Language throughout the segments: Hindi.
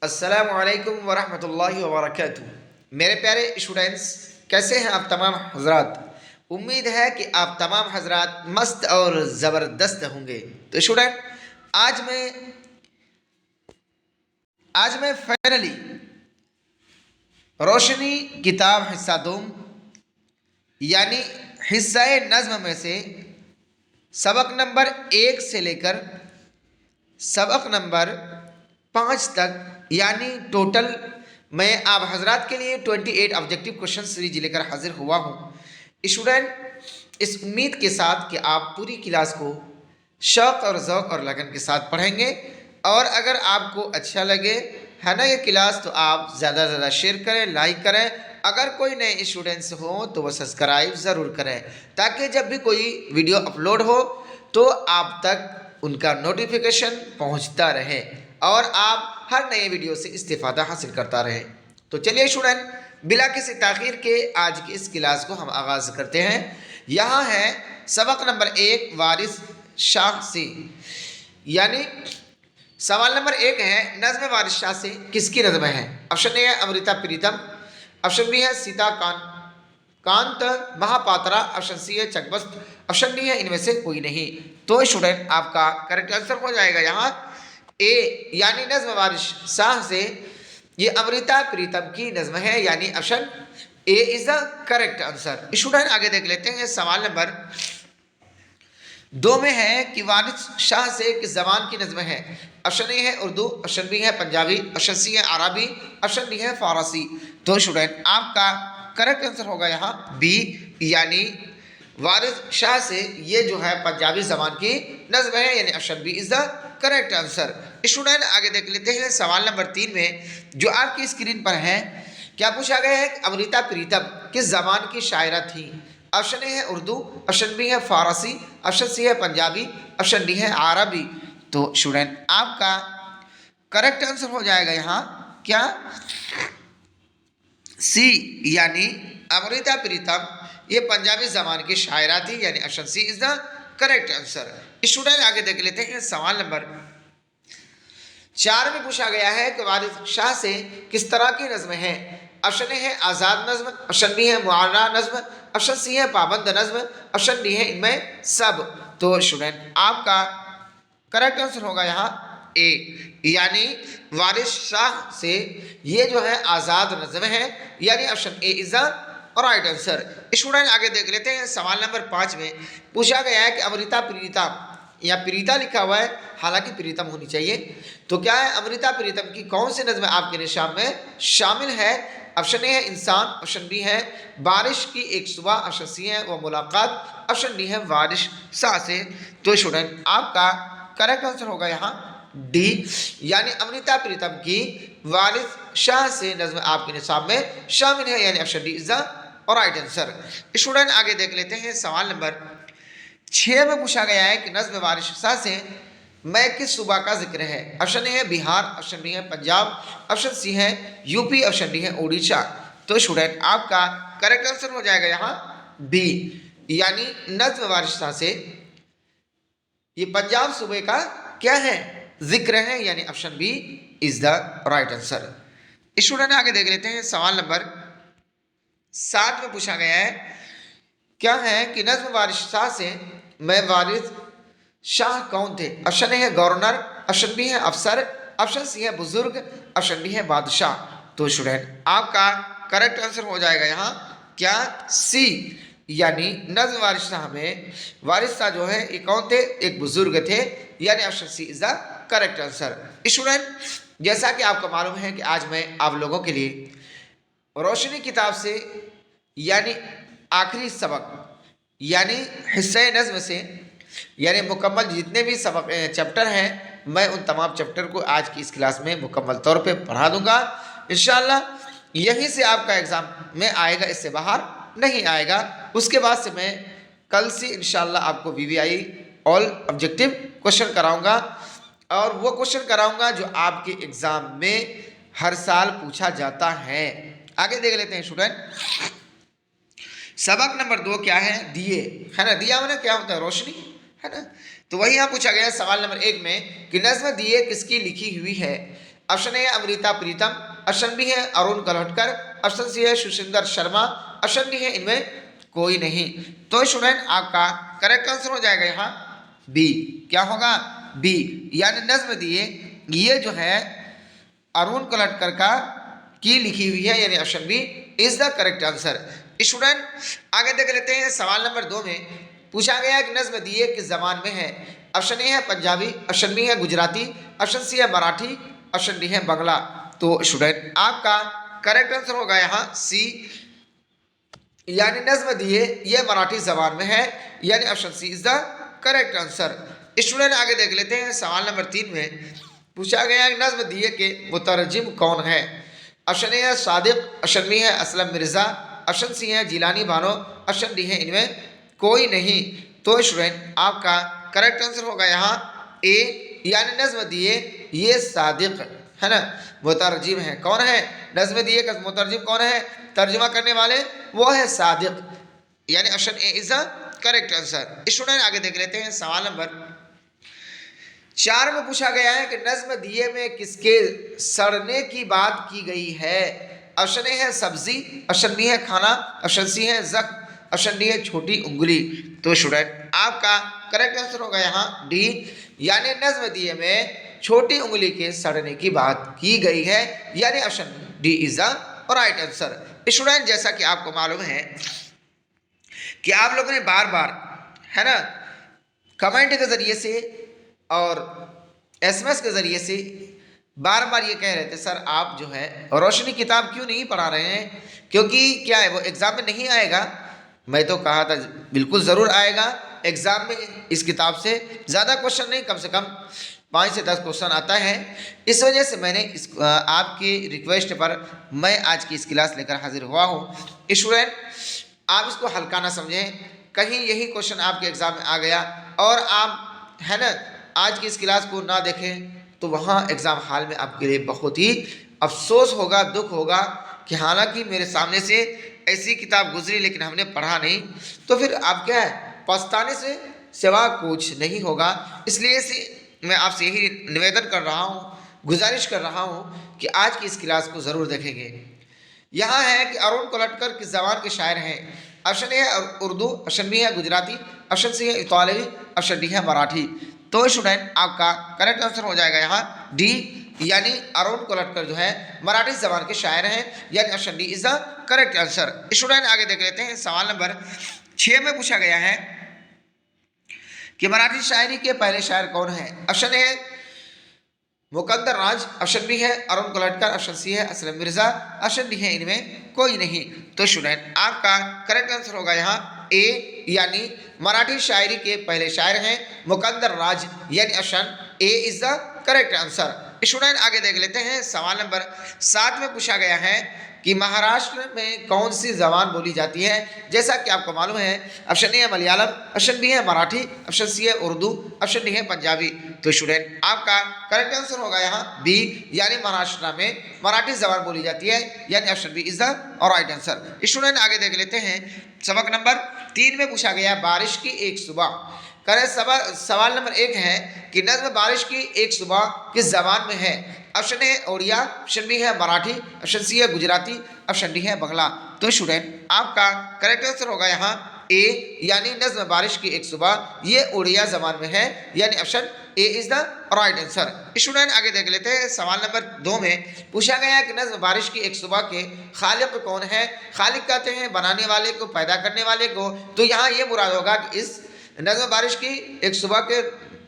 अस्सलामु अलैकुम वरहमतुल्लाहि वबरकातुहू। मेरे प्यारे स्टूडेंट्स, कैसे हैं आप तमाम हजरात। उम्मीद है कि आप तमाम हजरात मस्त और ज़बरदस्त होंगे। तो स्टूडेंट, आज मैं फाइनली रोशनी किताब हिस्सा दूम यानी हिस्सा नज़्म में से सबक नंबर 1 से लेकर सबक नंबर 5 तक यानी टोटल मैं आप हजरात के लिए 28 ऑब्जेक्टिव क्वेश्चन सीरीज लेकर हाजिर हुआ हूँ। स्टूडेंट, इस उम्मीद के साथ कि आप पूरी क्लास को शौक़ और ज़ौक़ और लगन के साथ पढ़ेंगे, और अगर आपको अच्छा लगे है ना ये क्लास, तो आप ज़्यादा से ज़्यादा शेयर करें, लाइक करें। अगर कोई नए स्टूडेंट्स हो तो वह सब्सक्राइब ज़रूर करें, ताकि जब भी कोई वीडियो अपलोड हो तो आप तक उनका नोटिफिकेशन पहुंचता रहे और आप हर नए वीडियो से इस्तेफ़ादा हासिल करता रहे। तो चलिए स्टूडेंट, बिला किसी ताख़ीर के आज की इस क्लास को हम आगाज़ करते हैं। यहाँ है सबक नंबर 1 वारिस शाह से, यानी सवाल नंबर 1 है नज़्म वारिस शाह से किसकी नज़्म है। ऑप्शन ए है अमृता प्रीतम, ऑप्शन बी है सीता कांत महापात्रा, ऑप्शन सी है चकबस्त, ऑप्शन डी है इनमें से कोई नहीं। तो स्टूडेंट, आपका करेक्ट आंसर हो जाएगा यहाँ ए, यानी नज़्म वारिस शाह से ये अमृता प्रीतम की नज़्म है, यानी option A is the correct answer. Student, आगे देख लेते हैं सवाल नंबर 2 में है कि वारिस शाह से किस ज़बान की नज़्म है। ऑप्शन ए है उर्दू, ऑप्शन बी है पंजाबी, ऑप्शन सी है अरबी, ऑप्शन डी है फ़ारसी। तो स्टूडेंट, आपका करेक्ट आंसर होगा यहाँ बी, यानी वारिस शाह से ये जो है पंजाबी ज़बान की नज़्म है, यानी option B is the correct answer. Student, आगे देख लेते हैं सवाल नंबर 3 में जो आपकी स्क्रीन पर है। क्या पूछा गया है, अमृता प्रीतम किस ज़बान की शायरा थी। ऑप्शन ए है उर्दू, ऑप्शन बी है फ़ारसी, ऑप्शन सी है पंजाबी, ऑप्शन डी है अरबी। तो स्टूडेंट, आपका करेक्ट आंसर हो जाएगा यहाँ क्या सी, यानी अमृता प्रीतम ये पंजाबी ज़बान की शायरा थी, यानी option C is the correct answer. Student, आगे देख लेते हैं सवाल नंबर 4 में पूछा गया है कि वारिस शाह से किस तरह की नज़्म है। ऑप्शन ए है आज़ाद नज़्म, ऑप्शन बी है मुआरा नज़्म, ऑप्शन सी है पाबंद नज़्म, ऑप्शन डी है इनमें सब। तो स्टूडेंट, आपका करेक्ट आंसर होगा यहाँ ए, यानी वारिस शाह से ये जो है आज़ाद नज़्म है, यानी option A is the right answer. Student, आगे देख लेते हैं सवाल नंबर 5 में पूछा गया है कि अमृता प्रीतम, या प्रीता लिखा हुआ है, हालांकि प्रीतम होनी चाहिए। तो क्या है, अमृता प्रीतम की कौन सी नज़्म आपके निशान में शामिल है। ऑप्शन ए है इंसान, ऑप्शन बी है बारिश की एक सुबह, ऑप्शन सी है वो मुलाकात, ऑप्शन डी है वारिस शाह से। तो स्टूडेंट, आपका करेक्ट आंसर होगा यहाँ डी, यानी अमृता प्रीतम की वारिस शाह से नज़्म आपके निशान में शामिल है, यानी option D is the right answer. Student, आगे देख लेते हैं सवाल नंबर 6 में पूछा गया है कि नज़्म वारिस शाह से मैं किस सूबा का जिक्र है। ऑप्शन ए है बिहार, ऑप्शन बी है पंजाब, ऑप्शन सी है यूपी, ऑप्शन डी है उड़ीसा। तो स्टूडेंट, आपका करेक्ट आंसर हो जाएगा यहाँ बी, यानी नज़्म वारिस शाह से ये पंजाब सूबे का क्या है जिक्र है, यानी option B is the right answer. Student, आगे देख लेते हैं सवाल नंबर 7 में पूछा गया है क्या है कि नज़्म वारिस शाह से मैं वारिस शाह कौन थे। ऑप्शन ए है गवर्नर, ऑप्शन बी है अफसर, ऑप्शन सी है बुजुर्ग, ऑप्शन डी है बादशाह। तो स्टूडेंट, आपका करेक्ट आंसर हो जाएगा यहाँ क्या सी, यानी नज़्म वारिस शाह में वारिस शाह जो है ये कौन थे, एक बुजुर्ग थे, यानी option C is the correct answer. Student, जैसा कि आपको मालूम है कि आज मैं आप लोगों के लिए रोशनी किताब से यानी आखिरी सबक यानी हिस्सा नज़्म से यानी मुकम्मल जितने भी सबक चैप्टर हैं, मैं उन तमाम चैप्टर को आज की इस क्लास में मुकम्मल तौर पे पढ़ा दूंगा इंशाअल्लाह। यहीं से आपका एग्ज़ाम में आएगा, इससे बाहर नहीं आएगा। उसके बाद से मैं कल से इंशाअल्लाह आपको VVI ऑल ऑब्जेक्टिव क्वेश्चन कराऊंगा, और वो क्वेश्चन कराऊंगा जो आपके एग्ज़ाम में हर साल पूछा जाता है। आगे देख लेते हैं स्टूडेंट, सबक नंबर 2 क्या है, दिए, है ना। दिया मैंने क्या होता है, रोशनी, है ना। तो वही यहाँ पूछा गया सवाल नंबर 1 में कि नज़्म दिए किसकी लिखी हुई है। Option A Amrita Pritam, option B है अरुण कलहटकर, ऑप्शन सी है सुशिंदर शर्मा, ऑप्शन डी है इनमें कोई नहीं। तो स्टूडेंट आपका करेक्ट आंसर हो जाएगा यहाँ बी। क्या होगा? बी, यानी नज्म दिए ये जो है अरुण कलटकर का की लिखी हुई है, यानी option B is the correct answer. Student आगे देख लेते हैं सवाल नंबर 2 में पूछा गया कि नज्म दिए किस जबान में है। ऑप्शन ए है पंजाबी, ऑप्शन बी है गुजराती, ऑप्शन सी है मराठी, ऑप्शन डी है बंगला। तो स्टूडेंट आपका करेक्ट आंसर होगा यहाँ सी, यानी नज्म दिए ये मराठी जबान में है, यानी option C is the correct answer. Student आगे देख लेते हैं सवाल नंबर 3 में पूछा गया कि नज्म दिए के मुतरजिम कौन है। ऑप्शन ए है सादिक, ऑप्शन बी है असलम मिर्ज़ा, ऑप्शन सी है जिलानी बानो, ऑप्शन डी है इनमें कोई नहीं। तो स्टूडेंट आपका करेक्ट आंसर होगा यहाँ ए, यानी नज्म दिए ये सादिक है ना मुतरजिम है। कौन है? नज्म दिए का मुतरजिम कौन है? तर्जुमा करने वाले वो है सादिक, यानी option A is the correct answer. Student आगे देख लेते हैं सवाल नंबर 4 में पूछा गया है कि नज्म दिए में किसके सड़ने की बात की गई है। ऑप्शन ए है सब्जी, ऑप्शन बी है खाना, ऑप्शन सी है जख्म, ऑप्शन डी है छोटी उंगली। तो स्टूडेंट आपका करेक्ट आंसर होगा यहाँ डी, यानी नज्म दिए में छोटी उंगली के सड़ने की बात की गई है, यानी option D is the right answer. Student जैसा कि आपको मालूम है कि आप लोगों ने बार बार है ना कमेंट के जरिए से और एसएमएस के जरिए से बार बार ये कह रहे थे सर आप जो है रोशनी किताब क्यों नहीं पढ़ा रहे हैं, क्योंकि क्या है वो एग्ज़ाम में नहीं आएगा। मैं तो कहा था बिल्कुल ज़रूर आएगा एग्ज़ाम में, इस किताब से ज़्यादा क्वेश्चन नहीं, कम से कम 5 से 10 क्वेश्चन आता है। इस वजह से मैंने आपकी रिक्वेस्ट पर मैं आज की इस क्लास लेकर हाजिर हुआ हूँ। स्टूडेंट आप इसको हल्का ना समझें, कहीं यही क्वेश्चन आपके एग्ज़ाम में आ गया और आप है ना आज की इस क्लास को ना देखें तो वहाँ एग्ज़ाम हॉल में आपके लिए बहुत ही अफसोस होगा, दुख होगा कि हालांकि मेरे सामने से ऐसी किताब गुजरी लेकिन हमने पढ़ा नहीं, तो फिर आप क्या है पछताने से सिवा कुछ नहीं होगा। इसलिए से मैं आपसे यही निवेदन कर रहा हूँ, गुजारिश कर रहा हूँ कि आज की इस क्लास को ज़रूर देखेंगे। यहाँ है कि अरुण कोलटकर किस ज़बान के शायर हैं। ऑप्शन ए है उर्दू, ऑप्शन बी है गुजराती, ऑप्शन सी है इतालवी, ऑप्शन डी है मराठी। तो स्टूडेंट आपका करेक्ट आंसर हो जाएगा यहाँ डी, यानी अरुण कोलटकर जो है मराठी ज़बान के शायर हैं, यानी option D is the correct answer. Student आगे देख लेते हैं सवाल नंबर 6 में पूछा गया है कि मराठी शायरी के पहले शायर कौन है। Option A Muqaddar Raj, option B है अरुण कोलटकर, ऑप्शन सी है असलम मिर्ज़ा, ऑप्शन डी है इनमें कोई नहीं। तो स्टूडेंट आपका करेक्ट आंसर होगा यहाँ ए, यानी मराठी शायरी के पहले शायर हैं मुकद्दर राज, यानी option A is the correct answer. Student आगे देख लेते हैं सवाल नंबर 7 में पूछा गया है कि महाराष्ट्र में कौन सी ज़बान बोली जाती है। जैसा कि आपको मालूम है ऑप्शन ए है मलयालम, ऑप्शन बी है मराठी, ऑप्शन सी है उर्दू, ऑप्शन डी है पंजाबी। तो स्टूडेंट आपका करेक्ट आंसर होगा यहाँ बी, यानी महाराष्ट्र में मराठी ज़बान बोली जाती है, यानी option B is the right answer. Student आगे देख लेते हैं सबक नंबर 3 में पूछा गया बारिश की एक सुबह। करेक्ट सवाल नंबर 1 है कि नज्म बारिश की एक सुबह किस ज़बान में है। Option A Odia, option B है मराठी, ऑप्शन सी है गुजराती, ऑप्शन डी है बंगला। तो स्टूडेंट आपका करेक्ट आंसर होगा यहाँ ए, यानी नज्म बारिश की एक सुबह ये उड़िया ज़बान में है, यानी option A is the right answer. Student आगे देख लेते हैं सवाल नंबर 2 में पूछा गया है कि नज्म बारिश की एक सुबह के खालिक कौन है। खालिक कहते हैं बनाने वाले को, पैदा करने वाले को। तो यहाँ ये मुराद होगा कि इस नज्म बारिश की एक सुबह के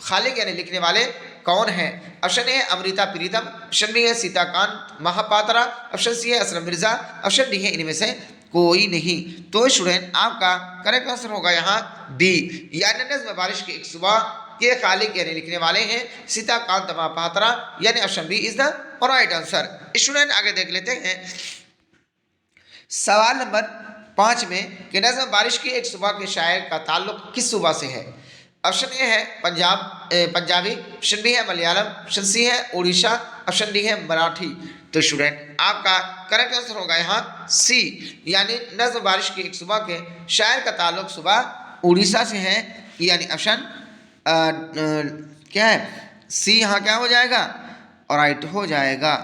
खालिक यानी लिखने वाले कौन है। Option A Amrita Pritam, option B है सीताकांत महापात्रा, ऑप्शन सी है असलम मिर्ज़ा, ऑप्शन डी है इनमें से कोई नहीं। तो स्टूडेंट आपका करेक्ट आंसर होगा यहाँ बी, यानी नज्म बारिश की एक सुबह के खालिक यानी लिखने वाले हैं सीताकांत महापात्रा, यानी option B is the right answer. Student आगे देख लेते हैं सवाल नंबर 5 में कि नज्म बारिश की एक सुबह के शायर का ताल्लुक किस सुबह से है। ऑप्शन ए है पंजाबी, ऑप्शन बी है मलयालम, ऑप्शन सी है उड़ीसा, ऑप्शन डी है मराठी। तो स्टूडेंट आपका करेक्ट आंसर होगा यहाँ सी, यानी नज्म बारिश की एक सुबह के शायर का ताल्लुक सुबह उड़ीसा से है, यानी ऑप्शन क्या है सी यहाँ क्या हो जाएगा राइट हो जाएगा।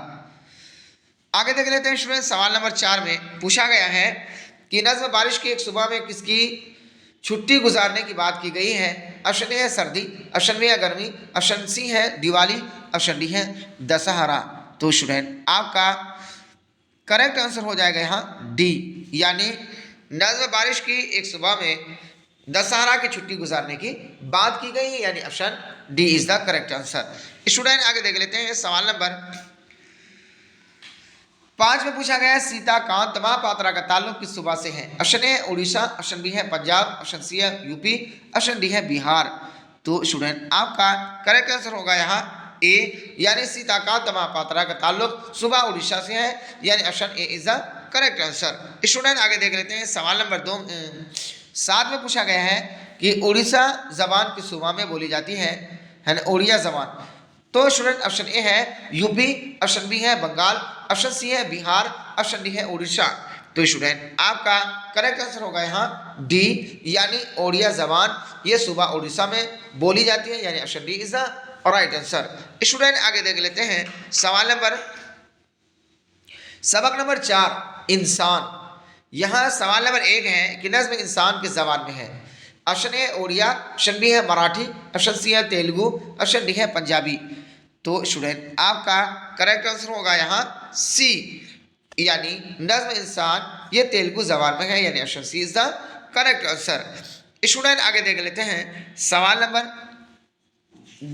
आगे देख लेते हैं स्टूडेंट, सवाल नंबर 4 में पूछा गया है कि नज़्म बारिश की एक सुबह में किसकी छुट्टी गुजारने की बात की गई है। ऑप्शन ए है सर्दी, ऑप्शन बी है गर्मी, ऑप्शन सी है दिवाली, ऑप्शन डी है दशहरा। तो स्टूडेंट आपका करेक्ट आंसर हो जाएगा यहाँ डी, यानी नज़्म बारिश की एक सुबह में दशहरा की छुट्टी गुजारने की बात की गई है, यानी option D is the correct answer. Student आगे देख लेते हैं सवाल नंबर 5 में पूछा गया है सीताकांत महापात्रा का ताल्लुक किस सूबा से है। Option A Orissa, option B है पंजाब, ऑप्शन सी है यूपी, ऑप्शन डी है बिहार। तो स्टूडेंट आपका करेक्ट आंसर होगा यहाँ ए, यानी सीताकांत महापात्रा का ताल्लुक सूबा उड़ीसा से है, यानी option A is the correct answer. Student आगे देख लेते हैं सवाल नंबर 7 में पूछा गया है कि उड़ीसा जबान किस सूबा में बोली जाती है ना, उड़िया जबान। तो स्टूडेंट ऑप्शन ए है यूपी, ऑप्शन बी है बंगाल, ऑप्शन सी है बिहार, ऑप्शन डी है उड़ीसा। तो स्टूडेंट आपका करेक्ट आंसर होगा यहाँ डी, यानी ओडिया जबान ये सूबा उड़ीसा में बोली जाती है, यानी option D is the right answer. Student आगे देख लेते हैं सवाल नंबर सबक नंबर 4 इंसान। यहाँ सवाल नंबर 1 है कि नज़्म इंसान किस जबान में है। Option A Odia, option B है मराठी, ऑप्शन सी है तेलुगु, ऑप्शन डी है पंजाबी। तो स्टूडेंट आपका करेक्ट आंसर होगा यहाँ सी, यानी नज़्म इंसान ये तेलुगु जबान में है, यानी option C is the correct answer. Student आगे देख लेते हैं सवाल नंबर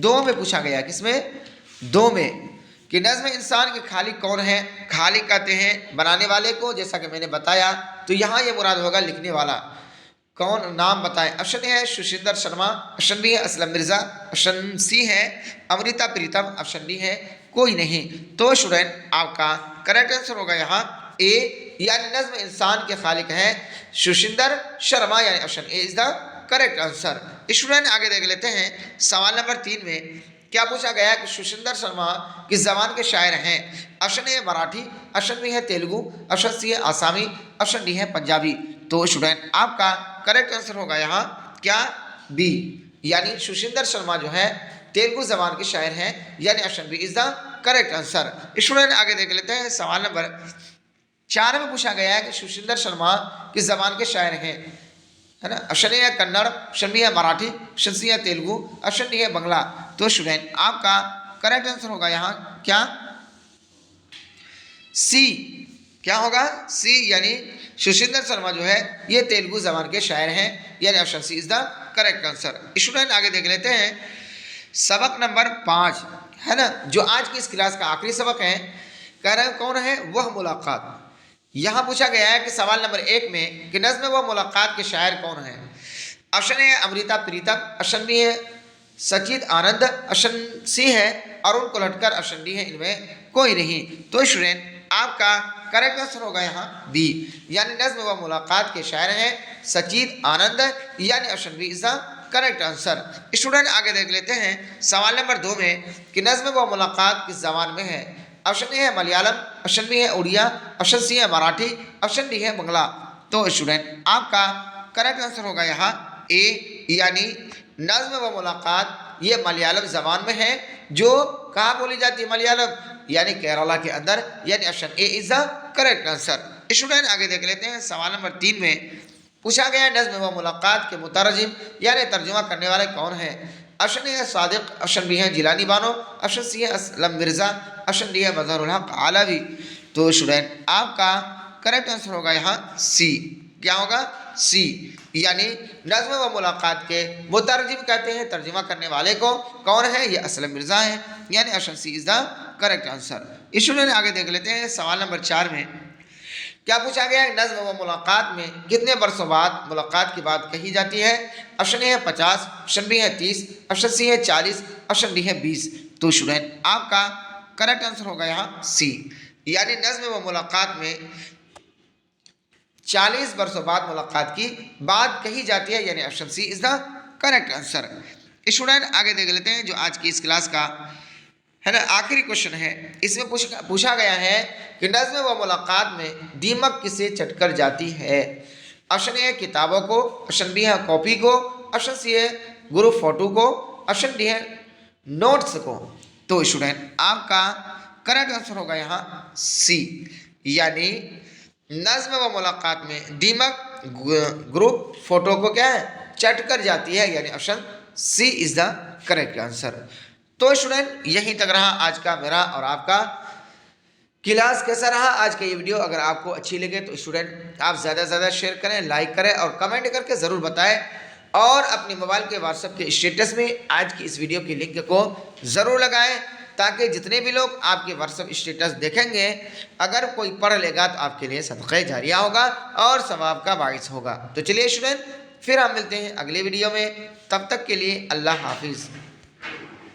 2 में पूछा गया, किसमें 2 में, कि नज़्म इंसान के खालिक कौन है। खालिक कहते हैं बनाने वाले को, जैसा कि मैंने बताया, तो यहाँ ये मुराद होगा लिखने वाला। कौन, नाम बताएं। ऑप्शन ए है सुशिंदर शर्मा, ऑप्शन बी है असलम मिर्ज़ा, ऑप्शन सी है अमृता प्रीतम, ऑप्शन डी है कोई नहीं। तो स्टूडेंट आपका करेक्ट आंसर होगा यहाँ ए, यानी नज़्म इंसान के खालिक हैं सुशिंदर शर्मा, यानी option A is the correct answer. Student आगे देख लेते हैं सवाल नंबर 3 में क्या पूछा गया कि सुशिंदर शर्मा किस जबान के शायर हैं। Option A Marathi, option B है तेलुगु, ऑप्शन सी है आसामी, ऑप्शन डी है पंजाबी। तो स्टूडेंट आपका करेक्ट आंसर होगा यहाँ क्या बी, यानी सुशिंदर शर्मा जो है तेलुगु जबान के शायर हैं, यानी option B is the correct answer. Student आगे देख लेते हैं सवाल नंबर 4 में पूछा गया है कि सुशिंदर शर्मा किस जबान के शायर हैं, है ना। ऑप्शन ए है कन्नड़, ऑप्शन बी है मराठी, ऑप्शन सी है तेलुगु, ऑप्शन डी है बंगला। तो स्टूडेंट आपका करेक्ट आंसर होगा यहाँ क्या सी, क्या होगा सी, यानी सुशिंदर शर्मा जो है ये तेलुगु जबान के शायर हैं, यानी option C is the correct answer. Student आगे देख लेते हैं सबक नंबर 5, है ना, जो आज की इस क्लास का आखिरी सबक है। कह रहे हैं कौन है वह मुलाकात। यहाँ पूछा गया है कि सवाल नंबर 1 में कि नज़्म व मुलाकात के शायर कौन हैं। ऑप्शन ए है अमृता प्रीतम, ऑप्शन बी है सचिद आनंद, ऑप्शन सी है अरुण कोलटकर, ऑप्शन डी है इनमें कोई नहीं। तो स्टूडेंट आपका करेक्ट आंसर होगा यहाँ बी, यानी नज़्म व मुलाकात के शायर हैं सचिद आनंद, यानी option B is the correct answer. Student आगे देख लेते हैं सवाल नंबर 2 में कि नज़्म व मुलाकात किस जबान में है। ऑप्शन ए है मलयालम, ऑप्शन बी है उड़िया, ऑप्शन सी है मराठी, ऑप्शन डी है बंगला। तो स्टूडेंट आपका करेक्ट आंसर होगा यहाँ ए, यानी नज़्म व मुलाकात ये मलयालम जबान में है। जो कहाँ बोली जाती है मलयालम, यानी केरला के अंदर, यानी option A is the correct answer. Student आगे देख लेते हैं सवाल नंबर 3 में पूछा गया नज़्म व मुलाकात के मुतरजिम यानी तर्जुमा करने वाले कौन है। ऑप्शन ए है सादिक, ऑप्शन बी है जिलानी बानो, ऑप्शन सी है असलम मिर्ज़ा, ऑप्शन डी है मज़हरुल हक आलवी। तो स्टूडेंट आपका करेक्ट आंसर होगा यहाँ सी, क्या होगा सी, यानी नज़्म व मुलाकात के मुतरजिम कहते हैं तर्जुमा करने वाले को, कौन है ये असलम मिर्ज़ा है, यानी option C is the correct answer. Student आगे देख लेते हैं सवाल नंबर 4 में क्या पूछा गया है नज़्म व मुलाकात में कितने बरसों बाद मुलाकात की बात कही जाती है। ऑप्शन ए है 50, ऑप्शन बी है 30, ऑप्शन सी है 40, ऑप्शन डी है 20। तो स्टूडेंट आपका करेक्ट आंसर होगा यहाँ सी, यानी नज़्म व मुलाकात में 40 बरसों बाद मुलाकात की बात कही जाती है, यानी option C is the correct answer. Student आगे देख लेते हैं जो आज की इस क्लास का है ना आखिरी क्वेश्चन है। इसमें पूछा गया है कि नज़्म व मुलाकात में दीमक किसे चटकर जाती है। ऑप्शन ए है किताबों को, ऑप्शन बी है कॉपी को, ऑप्शन सी है ग्रुप फोटो को, ऑप्शन डी है नोट्स को। तो स्टूडेंट आपका करेक्ट आंसर होगा यहाँ सी, यानी नज्म व मुलाकात में दीमक ग्रुप फोटो को क्या है चट कर जाती है, यानी option C is the correct answer. तो स्टूडेंट यहीं तक रहा आज का मेरा और आपका क्लास। कैसा रहा आज का ये वीडियो? अगर आपको अच्छी लगे तो स्टूडेंट आप ज़्यादा से ज़्यादा शेयर करें, लाइक करें और कमेंट करके ज़रूर बताएं, और अपने मोबाइल के व्हाट्सएप के स्टेटस में आज की इस वीडियो की लिंक को ज़रूर लगाएं, ताकि जितने भी लोग आपके व्हाट्सएप स्टेटस देखेंगे अगर कोई पढ़ लेगा तो आपके लिए सदक़े जारिया होगा और सवाब का बाइस होगा। तो चलिए स्टूडेंट फिर हम मिलते हैं अगले वीडियो में, तब तक के लिए अल्लाह हाफिज़।